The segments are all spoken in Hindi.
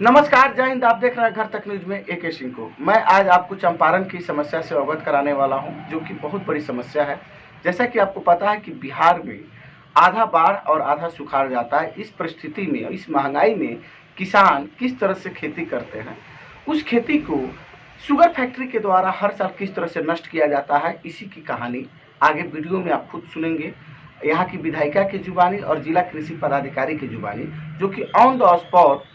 नमस्कार, जय हिंद। आप देख रहे हैं घर तक न्यूज में AK सिंह को। मैं आज आपको चंपारण की समस्या से अवगत कराने वाला हूं, जो कि बहुत बड़ी समस्या है। जैसा कि आपको पता है कि बिहार में आधा बाढ़ और आधा सुखाड़ जाता है। इस परिस्थिति में, इस महंगाई में किसान किस तरह से खेती करते हैं, उस खेती को शुगर फैक्ट्री के द्वारा हर साल किस तरह से नष्ट किया जाता है, इसी की कहानी आगे वीडियो में आप खुद सुनेंगे, यहाँ की विधायिका की जुबानी और जिला कृषि पदाधिकारी की जुबानी, जो कि ऑन द स्पॉट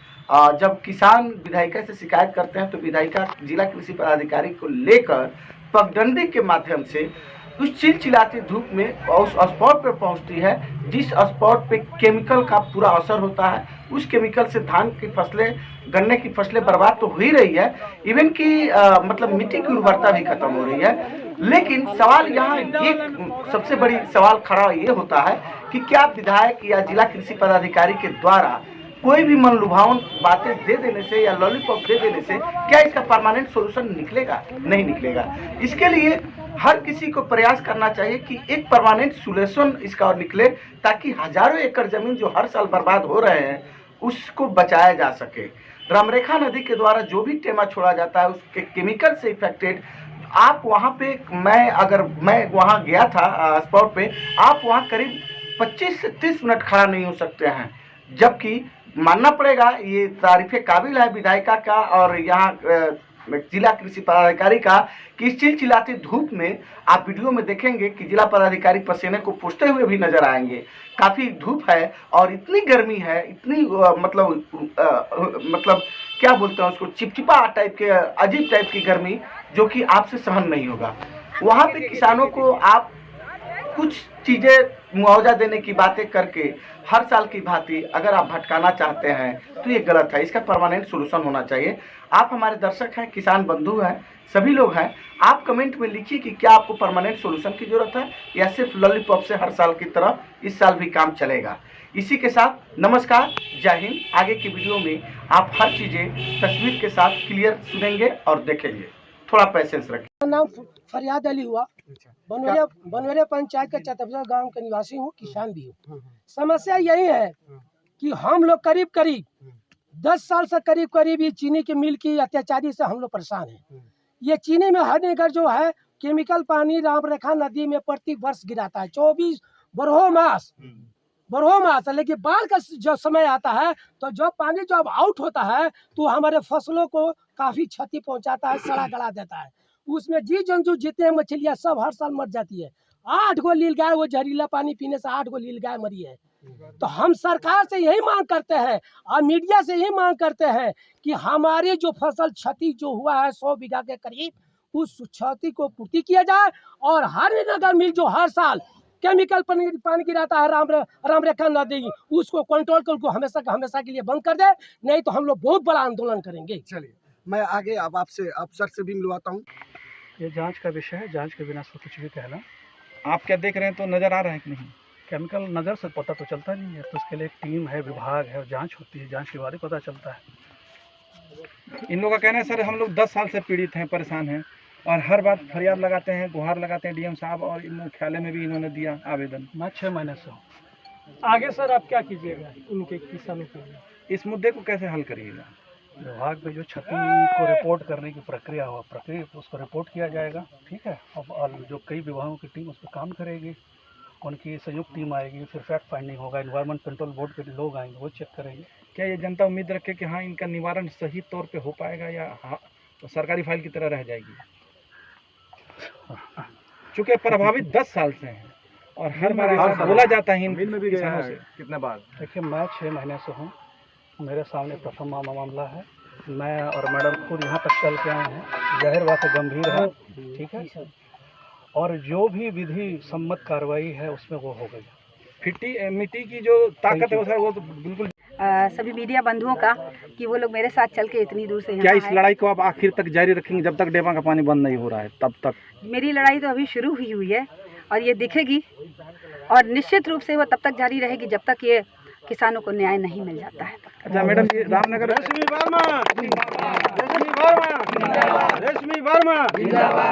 जब किसान विधायिका से शिकायत करते हैं तो विधायिका जिला कृषि पदाधिकारी को लेकर पगडंडी के माध्यम से उस चिलचिलाती धूप में उस स्पॉट पर पहुंचती है, जिस स्पॉट पे केमिकल का पूरा असर होता है। उस केमिकल से धान की फसलें, गन्ने की फसलें बर्बाद तो हो ही रही है, इवन कि मतलब मिट्टी की उर्वरता भी खत्म हो रही है। लेकिन सवाल यहाँ एक सबसे बड़ी सवाल खड़ा ये होता है कि क्या विधायक या जिला कृषि पदाधिकारी के द्वारा कोई भी मनलुभावन बातें दे देने से या लॉलीपॉप दे देने से क्या इसका परमानेंट सोल्यूशन निकलेगा? नहीं निकलेगा। इसके लिए हर किसी को प्रयास करना चाहिए कि एक परमानेंट सोल्यूशन इसका निकले, ताकि हजारों एकड़ जमीन जो हर साल बर्बाद हो रहे हैं उसको बचाया जा सके। रामरेखा नदी के द्वारा जो भी टेमा छोड़ा जाता है उसके केमिकल से इफेक्टेड, आप वहाँ पे मैं वहाँ गया था स्पॉट पे, आप वहाँ करीब 25 से 30 मिनट खड़ा नहीं हो सकते हैं। जबकि मानना पड़ेगा ये तारीफे काबिल है विधायिका का और यहाँ जिला कृषि पदाधिकारी का कि इस चिलचिलाती धूप में आप वीडियो में देखेंगे कि जिला पदाधिकारी पसीने को पोंछते हुए भी नजर आएंगे। काफ़ी धूप है और इतनी गर्मी है, इतनी मतलब क्या बोलते हैं उसको, चिपचिपा टाइप के, अजीब टाइप की गर्मी, जो कि आपसे सहन नहीं होगा। वहाँ पे किसानों को आप कुछ चीज़ें मुआवजा देने की बातें करके हर साल की भांति अगर आप भटकाना चाहते हैं तो ये गलत है। इसका परमानेंट सोल्यूशन होना चाहिए। आप हमारे दर्शक हैं, किसान बंधु हैं, सभी लोग हैं। आप कमेंट में लिखिए कि क्या आपको परमानेंट सोल्यूशन की ज़रूरत है या सिर्फ लॉलीपॉप से हर साल की तरह इस साल भी काम चलेगा। इसी के साथ नमस्कार, जय हिंद। आगे की वीडियो में आप हर चीज़ें तस्वीर के साथ क्लियर सुनेंगे और देखेंगे। थोड़ा पैसेंस रखें। नाम फरियाद अली हुआ। बनवेरे पंचायत के चतबजा गांव का निवासी हूँ, किसान भी हूँ। समस्या यही है कि हम लोग करीब 10 साल से करीब ये चीनी के मिल की अत्याचारी से हम लोग परेशान हैं। ये चीनी में हर नगर जो है केमिकल पानी रामरेखा नदी में प्रति वर्ष गिराता है, 24 बरहो मास। लेकिन बाढ़ का जो समय आता है तो जो पानी जब आउट होता है तो हमारे फसलों को काफी क्षति पहुंचाता है, सड़ा गला देता है। उसमें जी जंतु जितने मछलियां सब हर साल मर जाती है। 8 गो नील गाय, वो जहरीला पानी पीने से 8 गो नील गाय मरी है। तो हम सरकार से यही मांग करते हैं और मीडिया से यही मांग करते हैं कि हमारी जो फसल क्षति जो हुआ है 100 बीघा के करीब, उस क्षति को पूर्ति किया जाए और हर नगर मिल जो हर साल केमिकल पानी गिराता है रामरेखा नदी, उसको कंट्रोल को हमेशा के लिए बंद कर दे, नहीं तो हम लोग बहुत बड़ा आंदोलन करेंगे। चलिए, मैं आगे अब आपसे अफसर से भी मिलवाता हूँ। ये जांच का विषय है, जांच के बिना उसको कुछ भी कहना। आप क्या देख रहे हैं, तो नज़र आ रहा है कि नहीं? केमिकल नज़र से पता तो चलता नहीं है, तो उसके लिए एक टीम है, विभाग है, जांच होती है, जांच के बाद ही पता चलता है। इन लोगों का कहना है सर, हम लोग 10 साल से पीड़ित हैं, परेशान हैं और हर बात फरियाद लगाते हैं, गुहार लगाते हैं डीएम साहब, और मुख्यालय में भी इन्होंने दिया आवेदन। मैं 6 महीने से हूँ। आगे सर आप क्या कीजिएगा उनके किसानों के लिए? इस मुद्दे को कैसे हल करिएगा? विभाग में जो क्षति को रिपोर्ट करने की प्रक्रिया उसको रिपोर्ट किया जाएगा, ठीक है। और जो कई विभागों की टीम उस पर काम करेगी, उनकी संयुक्त टीम आएगी, फिर फैक्ट फाइंडिंग होगा, एनवायरमेंट कंट्रोल बोर्ड के लोग आएंगे, वो चेक करेंगे। क्या ये जनता उम्मीद रखे कि हाँ इनका निवारण सही तौर पे हो पाएगा या हाँ तो सरकारी फाइल की तरह रह जाएगी? चूँकि प्रभावित 10 साल से हैं और हर बार ऐसा बोला जाता है इन किसानों से। कितने बार? देखिए, मैं 6 महीने से हूँ, मेरे सामने प्रथम मामला है। मैं और मैडम खुद यहाँ तक चल के आए हैं, जाहिर बात है गंभीर है, ठीक है। और जो भी विधि सम्मत कार्रवाई है उसमें वो हो गई। मिट्टी की जो ताकत है वो तो बिल्कुल सभी मीडिया बंधुओं का कि वो लोग मेरे साथ चल के इतनी दूर से क्या इस लड़ाई को आप आखिर तक जारी रखेंगे जब तक डेमा का पानी बंद नहीं हो रहा है तब तक? मेरी लड़ाई तो अभी शुरू हुई है और ये दिखेगी और निश्चित रूप से वो तब तक जारी रहेगी जब तक ये किसानों को न्याय नहीं मिल जाता है। अच्छा मैडम, ये रामनगर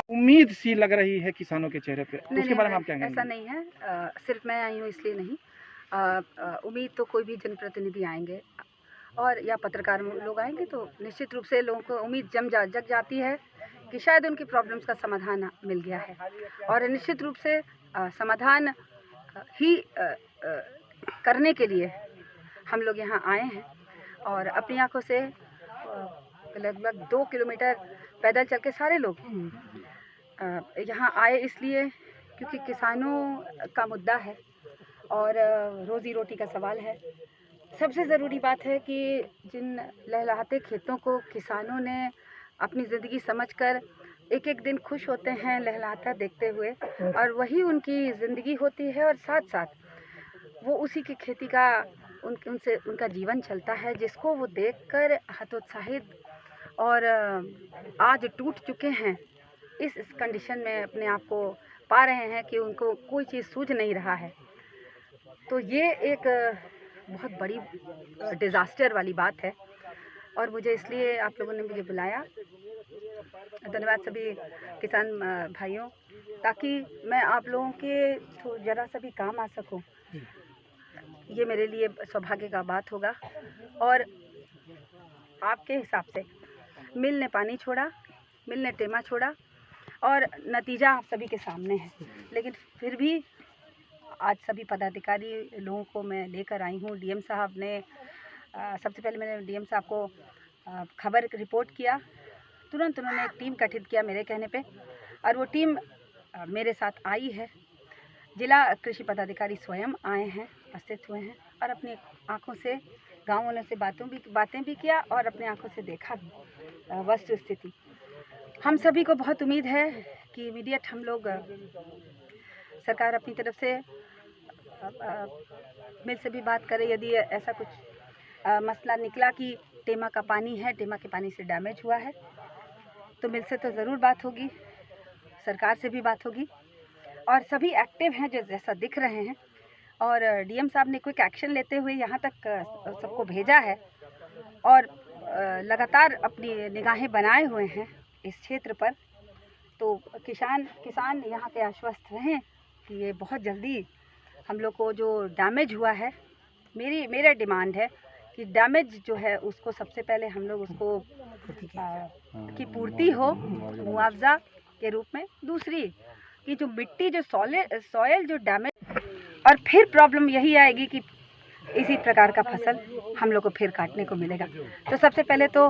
उम्मीद सी लग रही है किसानों के चेहरे पे, उसके बारे में आप क्या कहेंगे? ऐसा नहीं है, सिर्फ मैं आई हूँ इसलिए नहीं, उम्मीद तो कोई भी जनप्रतिनिधि आएंगे और या पत्रकार लोग आएंगे तो निश्चित रूप से लोगों को उम्मीद जग जाती है कि शायद उनकी प्रॉब्लम्स का समाधान मिल गया है। और निश्चित रूप से समाधान ही करने के लिए हम लोग यहाँ आए हैं और अपनी आंखों से लगभग 2 किलोमीटर पैदल चल के सारे लोग यहाँ आए इसलिए क्योंकि किसानों का मुद्दा है और रोज़ी रोटी का सवाल है। सबसे ज़रूरी बात है कि जिन लहलहाते खेतों को किसानों ने अपनी ज़िंदगी समझकर एक एक दिन खुश होते हैं लहलहाता देखते हुए, और वही उनकी ज़िंदगी होती है और साथ साथ वो उसी की खेती का उनसे उनका जीवन चलता है, जिसको वो देखकर हतोत्साहित और आज टूट चुके हैं। इस कंडीशन में अपने आप को पा रहे हैं कि उनको कोई चीज़ सूझ नहीं रहा है। तो ये एक बहुत बड़ी डिज़ास्टर वाली बात है और मुझे इसलिए आप लोगों ने मुझे बुलाया। धन्यवाद सभी किसान भाइयों, ताकि मैं आप लोगों के तो ज़रा सा भी काम आ सकूं। ये मेरे लिए सौभाग्य का बात होगा। और आपके हिसाब से मिल ने पानी छोड़ा, मिल ने टेमा छोड़ा और नतीजा आप सभी के सामने है। लेकिन फिर भी आज सभी पदाधिकारी लोगों को मैं लेकर आई हूँ। डीएम साहब ने सबसे पहले मैंने डीएम साहब को खबर रिपोर्ट किया, तुरंत उन्होंने एक टीम गठित किया मेरे कहने पे और वो टीम मेरे साथ आई है। जिला कृषि पदाधिकारी स्वयं आए हैं, उपस्थित हुए हैं और अपनी आंखों से गाँव वालों से बातें भी किया और अपने आंखों से देखा वस्तु स्थिति। हम सभी को बहुत उम्मीद है कि इमीडिएट हम लोग सरकार अपनी तरफ से मिल से भी बात करे। यदि ऐसा कुछ मसला निकला कि टेमा का पानी है, टेमा के पानी से डैमेज हुआ है, तो मिल से तो ज़रूर बात होगी, सरकार से भी बात होगी और सभी एक्टिव हैं जो जैसा दिख रहे हैं। और डीएम साहब ने क्विक एक्शन लेते हुए यहाँ तक सबको भेजा है और लगातार अपनी निगाहें बनाए हुए हैं इस क्षेत्र पर। तो किसान यहाँ के आश्वस्त रहें कि ये बहुत जल्दी हम लोग को जो डैमेज हुआ है, मेरा डिमांड है कि डैमेज जो है उसको सबसे पहले हम लोग उसको की पूर्ति हो मुआवजा के रूप में। दूसरी कि जो मिट्टी जो सॉयल जो डैमेज, और फिर प्रॉब्लम यही आएगी कि इसी प्रकार का फसल हम लोग को फिर काटने को मिलेगा। तो सबसे पहले तो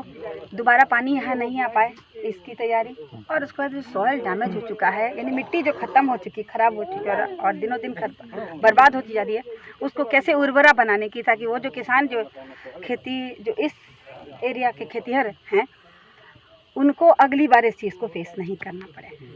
दोबारा पानी यहाँ नहीं आ पाए इसकी तैयारी, और उसके बाद जो सॉयल डैमेज हो चुका है, यानी मिट्टी जो ख़त्म हो चुकी, ख़राब हो चुकी है और दिनों दिन बर्बाद होती जा रही है, उसको कैसे उर्वरा बनाने की, ताकि वो जो किसान जो खेती जो इस एरिया के खेतिहर हैं उनको अगली बार इस चीज़ को फेस नहीं करना पड़े।